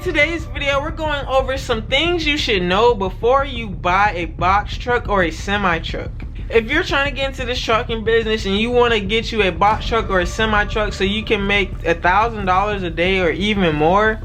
today's video, we're going over some things you should know before you buy a box truck or a semi truck. If you're trying to get into this trucking business and you want to get you a box truck or a semi truck so you can make $1,000 a day or even more,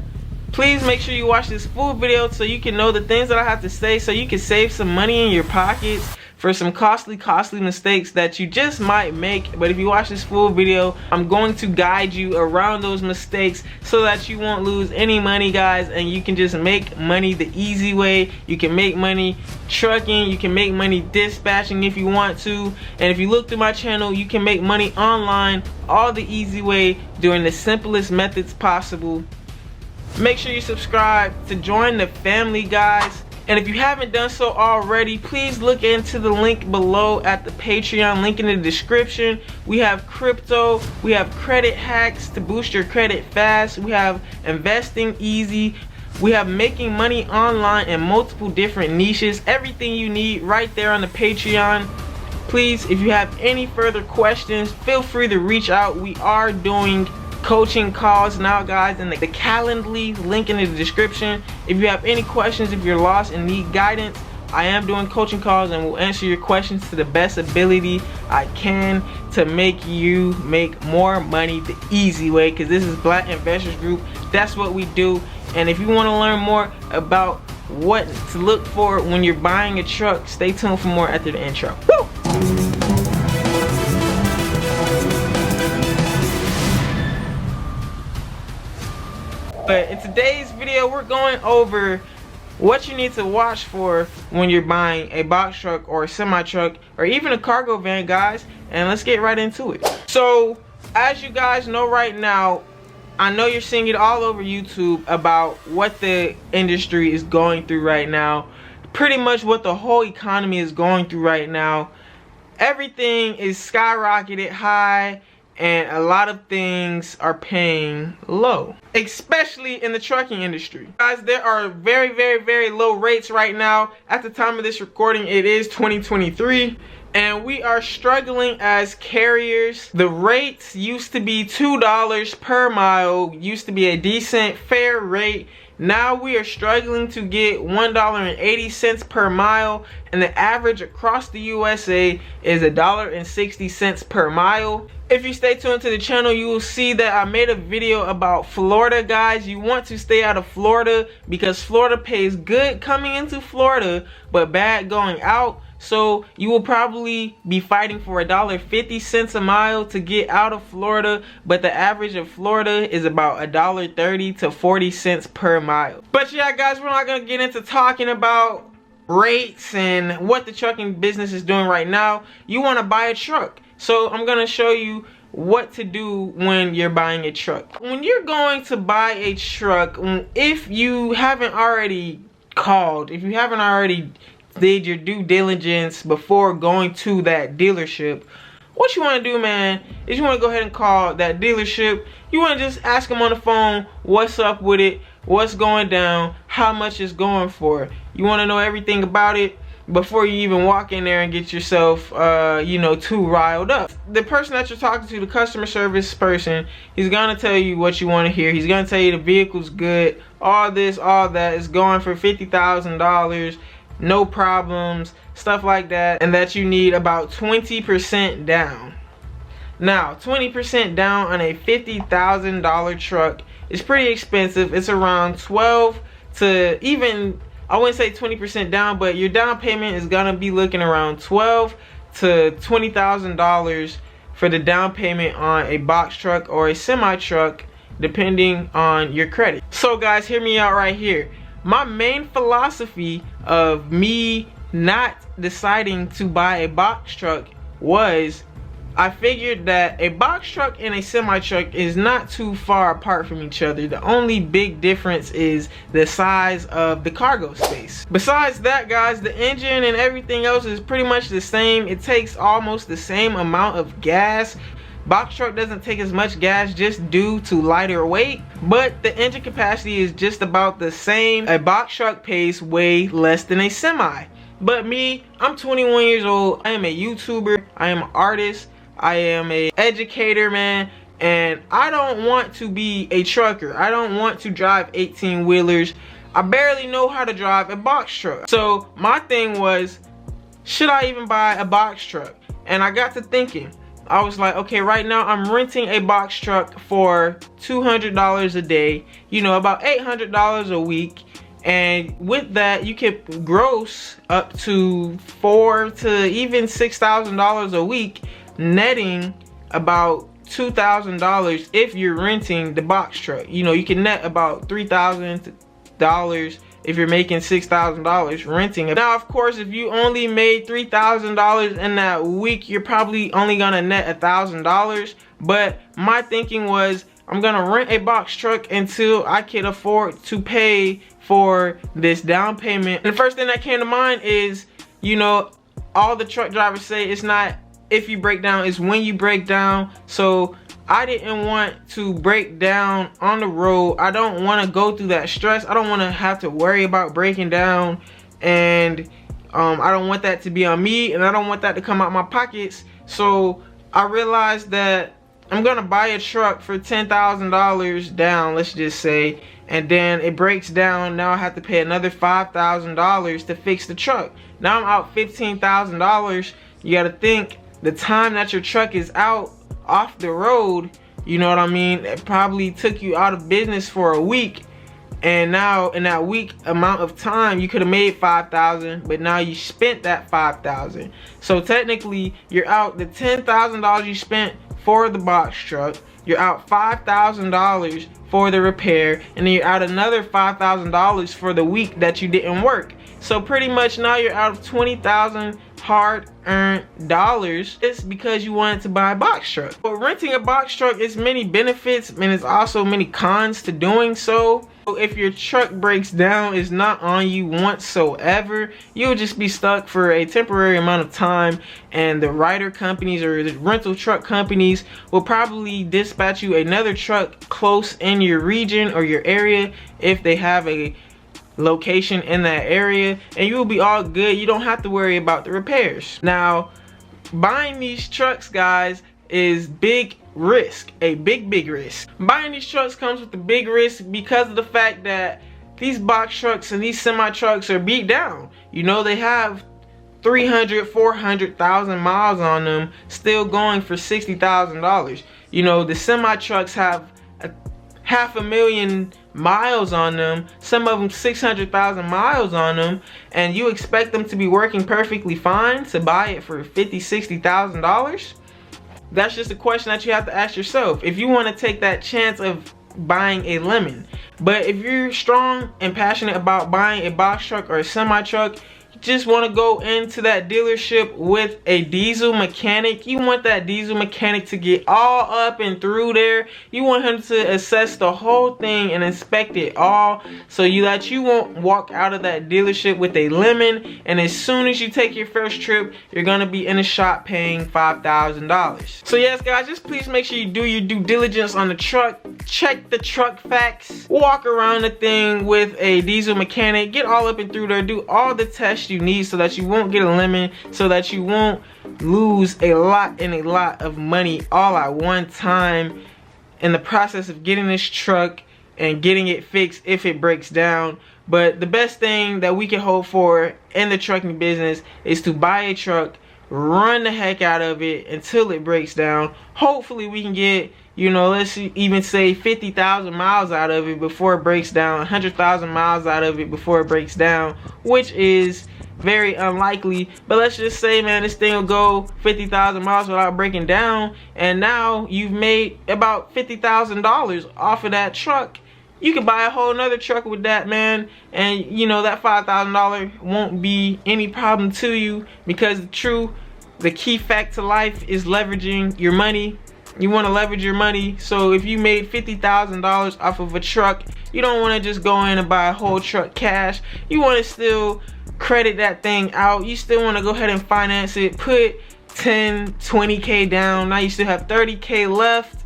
please make sure you watch this full video so you can know the things that I have to say, so you can save some money in your pockets for some costly mistakes that you just might make. But if you watch this full video, I'm going to guide you around those mistakes so that you won't lose any money, guys, and you can just make money the easy way. You can make money trucking, you can make money dispatching if you want to, and if you look through my channel, you can make money online all the easy way doing the simplest methods possible. Make sure you subscribe to join the family, guys. And if you haven't done so already, please look into the link below at the Patreon, link in the description. We have crypto, we have credit hacks to boost your credit fast, we have investing easy, we have making money online in multiple different niches. Everything you need right there on the Patreon. Please, if you have any further questions, feel free to reach out. We are doing coaching calls now, guys, in the Calendly link in the description. If you have any questions, if you're lost and need guidance, I am doing coaching calls and will answer your questions to the best ability I can to make you make more money the easy way, because this is Black Investors Group. That's what we do. And if you want to learn more about what to look for when you're buying a truck, stay tuned for more after the intro. Woo! But in today's video, we're going over what you need to watch for when you're buying a box truck or a semi truck or even a cargo van, guys, and let's get right into it. So as you guys know right now, I know you're seeing it all over YouTube about what the industry is going through right now, pretty much what the whole economy is going through right now. Everything is skyrocketed high, and a lot of things are paying low, especially in the trucking industry. Guys, there are very low rates right now. At the time of this recording, it is 2023, and we are struggling as carriers. The rates used to be $2 per mile, used to be a decent, fair rate. Now we are struggling to get $1.80 per mile, and the average across the USA is $1.60 per mile. If you stay tuned to the channel, you will see that I made a video about Florida, guys. You want to stay out of Florida because Florida pays good coming into Florida but bad going out. So you will probably be fighting for $1.50 a mile to get out of Florida, but the average of Florida is about $1.30 to 40 cents per mile. But yeah, guys, we're not gonna get into talking about rates and what the trucking business is doing right now. You want to buy a truck, so I'm gonna show you what to do when you're buying a truck. When you're going to buy a truck, if you haven't already called, if you haven't already did your due diligence before going to that dealership, what you want to do, man, is you want to go ahead and call that dealership. You want to just ask them on the phone what's up with it, what's going down, how much it's going for. You want to know everything about it before you even walk in there and get yourself you know, too riled up. The person that you're talking to, the customer service person, he's gonna tell you what you want to hear. He's gonna tell you the vehicle's good, all this, all that, is going for $50,000, no problems, stuff like that, and that you need about 20% down. Now, 20% down on a $50,000 truck is pretty expensive. It's around 12 to even, I wouldn't say 20% down, but your down payment is gonna be looking around $12,000 to $20,000 for the down payment on a box truck or a semi truck, depending on your credit. So guys, hear me out right here. My main philosophy of me not deciding to buy a box truck was, I figured that a box truck and a semi truck is not too far apart from each other. The only big difference is the size of the cargo space. Besides that, guys, the engine and everything else is pretty much the same. It takes almost the same amount of gas. Box truck doesn't take as much gas just due to lighter weight, but the engine capacity is just about the same. A box truck pays way less than a semi. But me, I'm 21 years old. I am a YouTuber. I am an artist. I am a educator, man. and I don't want to be a trucker. I don't want to drive 18-wheelers. I barely know how to drive a box truck. So my thing was, should I even buy a box truck? And I got to thinking. I was like, okay, right now I'm renting a box truck for $200 a day, you know, about $800 a week. And with that, you can gross up to $4,000 to even $6,000 a week, netting about $2,000 if you're renting the box truck. You know, you can net about $3,000 if you're making $6,000 renting it. Now, of course, if you only made $3,000 in that week, you're probably only gonna net $1,000. But my thinking was, I'm gonna rent a box truck until I can afford to pay for this down payment. And the first thing that came to mind is, you know, all the truck drivers say it's not if you break down, it's when you break down. So I didn't want to break down on the road. I don't want to go through that stress. I don't want to have to worry about breaking down, and I don't want that to be on me, and I don't want that to come out my pockets. So I realized that I'm gonna buy a truck for $10,000 down, let's just say, and then it breaks down. Now I have to pay another $5,000 to fix the truck. Now I'm out $15,000. You gotta think, the time that your truck is out off the road, you know what I mean, it probably took you out of business for a week, and now in that week amount of time you could have made $5,000, but now you spent that $5,000. So technically you're out the $10,000 you spent for the box truck, you're out $5,000 for the repair, and then you're out another $5,000 for the week that you didn't work. So pretty much now you're out of $20,000 hard-earned dollars. It's because you wanted to buy a box truck. But renting a box truck is many benefits, and there's also many cons to doing so. If your truck breaks down, it's not on you whatsoever. You'll just be stuck for a temporary amount of time, and the rider companies or the rental truck companies will probably dispatch you another truck close in your region or your area if they have a location in that area, and you will be all good. You don't have to worry about the repairs. Now, buying these trucks, guys, is big risk, a big risk. Buying these trucks comes with a big risk because of the fact that these box trucks and these semi trucks are beat down. You know, they have 300, 400,000 miles on them, still going for $60,000. You know, the semi trucks have 500,000 miles on them, some of them 600,000 miles on them, and you expect them to be working perfectly fine to buy it for $50,000, $60,000? That's just a question that you have to ask yourself if you want to take that chance of buying a lemon. But if you're strong and passionate about buying a box truck or a semi truck, just want to go into that dealership with a diesel mechanic. You want that diesel mechanic to get all up and through there. You want him to assess the whole thing and inspect it all, so that you won't walk out of that dealership with a lemon, and as soon as you take your first trip, you're gonna be in the shop paying $5,000. So yes, guys, just please make sure you do your due diligence on the truck. Check the truck facts. Walk around the thing with a diesel mechanic. Get all up and through there. Do all the tests you need so that you won't get a lemon, so that you won't lose a lot of money all at one time in the process of getting this truck and getting it fixed if it breaks down. But the best thing that we can hope for in the trucking business is to buy a truck, run the heck out of it until it breaks down. Hopefully we can get, you know, let's even say 50,000 miles out of it before it breaks down, 100,000 miles out of it before it breaks down, which is very unlikely. But let's just say, man, this thing will go 50,000 miles without breaking down, and now you've made about $50,000 off of that truck. You can buy a whole nother truck with that, man, and you know that $5,000 won't be any problem to you, because the key fact to life is leveraging your money. You want to leverage your money. So if you made $50,000 off of a truck, you don't want to just go in and buy a whole truck cash. You want to still credit that thing out. You still want to go ahead and finance it, put 10, 20K down. Now you still have 30K left,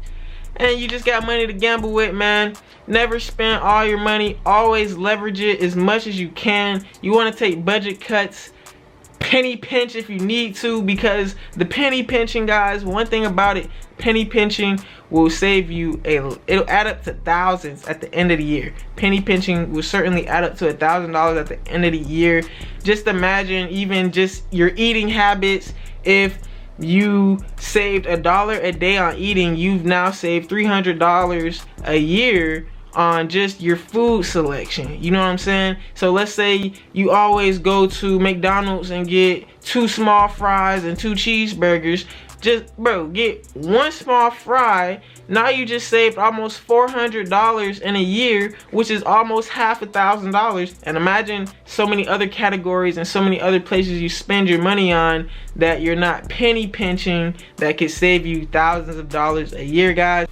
and you just got money to gamble with, man. Never spend all your money. Always leverage it as much as you can. You want to take budget cuts penny pinch if you need to, because the penny pinching, guys, one thing about it, penny pinching will save you it'll add up to thousands at the end of the year. Penny pinching will certainly add up to $1,000 at the end of the year. Just imagine even just your eating habits. If you saved $1 a day on eating, you've now saved $300 a year on just your food selection. You know what I'm saying? So let's say you always go to McDonald's and get 2 small fries and 2 cheeseburgers. Just, bro, get 1 small fry. Now you just saved almost $400 in a year, which is almost half $1,000. And imagine so many other categories and so many other places you spend your money on that you're not penny pinching, that could save you thousands of dollars a year, guys.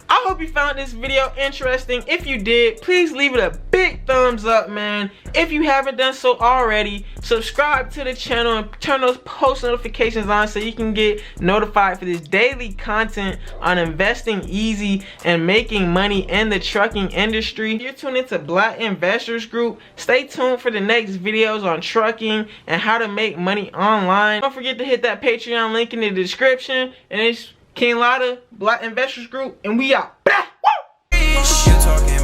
I hope you found this video interesting. If you did, please leave it a big thumbs up, man. If you haven't done so already, subscribe to the channel and turn those post notifications on so you can get notified for this daily content on investing easy and making money in the trucking industry. If you're tuned into Black Investors Group, stay tuned for the next videos on trucking and how to make money online. Don't forget to hit that Patreon link in the description. And it's KINGLATTA, Black Investors Group, and we out. Woo!